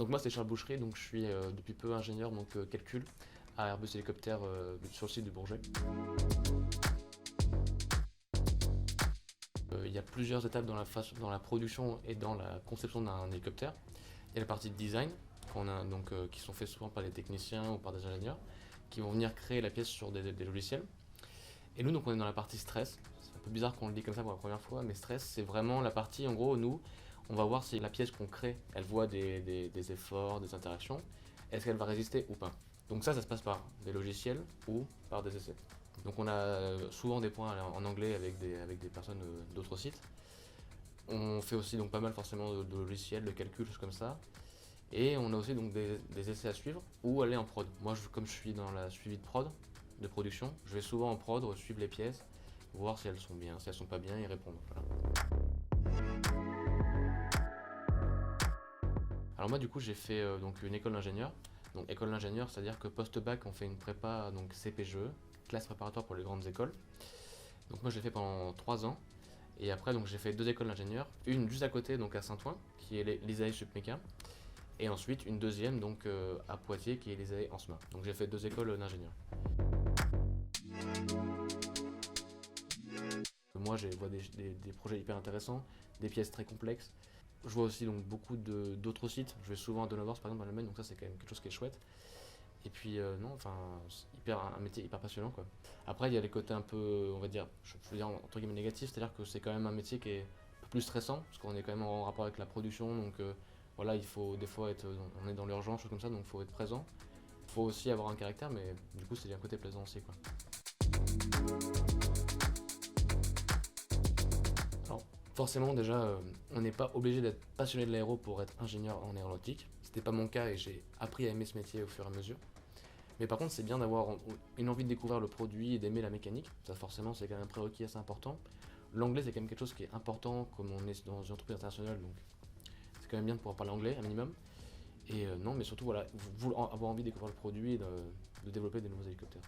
Donc moi c'est Charles Boucherie, donc je suis depuis peu ingénieur donc calcul à Airbus Hélicoptère sur le site de Bourget. Il y a plusieurs étapes dans la production et dans la conception d'un hélicoptère. Il y a la partie de design qui sont faits souvent par des techniciens ou par des ingénieurs qui vont venir créer la pièce sur des logiciels. Et nous donc on est dans la partie stress. C'est un peu bizarre qu'on le dit comme ça pour la première fois, mais stress c'est vraiment la partie en gros nous on va voir si la pièce qu'on crée elle voit des efforts, des interactions, est-ce qu'elle va résister ou pas. Donc ça se passe par des logiciels ou par des essais. Donc on a souvent des points en anglais avec des personnes d'autres sites. On fait aussi donc pas mal forcément de logiciels, de calculs, choses comme ça. Et on a aussi donc des essais à suivre ou aller en prod. Moi comme je suis dans la suivi de prod, de production, je vais souvent en prod suivre les pièces, voir si elles sont bien, si elles sont pas bien et répondre. Voilà. Alors moi du coup j'ai fait donc une école d'ingénieur. Donc école d'ingénieur, c'est-à-dire que post-bac on fait une prépa donc CPGE, classe préparatoire pour les grandes écoles. Donc moi je l'ai fait pendant 3 ans. Et après donc j'ai fait 2 écoles d'ingénieur, une juste à côté donc à Saint-Ouen, qui est l'ISAE Supméca, et ensuite une deuxième donc à Poitiers qui est l'ISAE Ansma. Donc j'ai fait 2 écoles d'ingénieur. Moi je vois des projets hyper intéressants, des pièces très complexes. Je vois aussi donc beaucoup d'autres sites. Je vais souvent à Donovors par exemple en Allemagne, donc ça c'est quand même quelque chose qui est chouette. Et puis non, enfin, c'est un métier hyper passionnant quoi. Après il y a les côtés un peu, on va dire, je veux dire entre guillemets négatifs, c'est-à-dire que c'est quand même un métier qui est un peu plus stressant, parce qu'on est quand même en rapport avec la production, donc voilà, il faut des fois être, on est dans l'urgence, choses comme ça, donc il faut être présent. Il faut aussi avoir un caractère, mais du coup c'est un côté plaisant aussi quoi. Alors, forcément, déjà, on n'est pas obligé d'être passionné de l'aéro pour être ingénieur en aéronautique. C'était pas mon cas et j'ai appris à aimer ce métier au fur et à mesure. Mais par contre, c'est bien d'avoir une envie de découvrir le produit et d'aimer la mécanique. Ça, forcément, c'est quand même un prérequis assez important. L'anglais, c'est quand même quelque chose qui est important, comme on est dans une entreprise internationale, donc c'est quand même bien de pouvoir parler anglais, un minimum. Et non, mais surtout, voilà, avoir envie de découvrir le produit et de développer des nouveaux hélicoptères.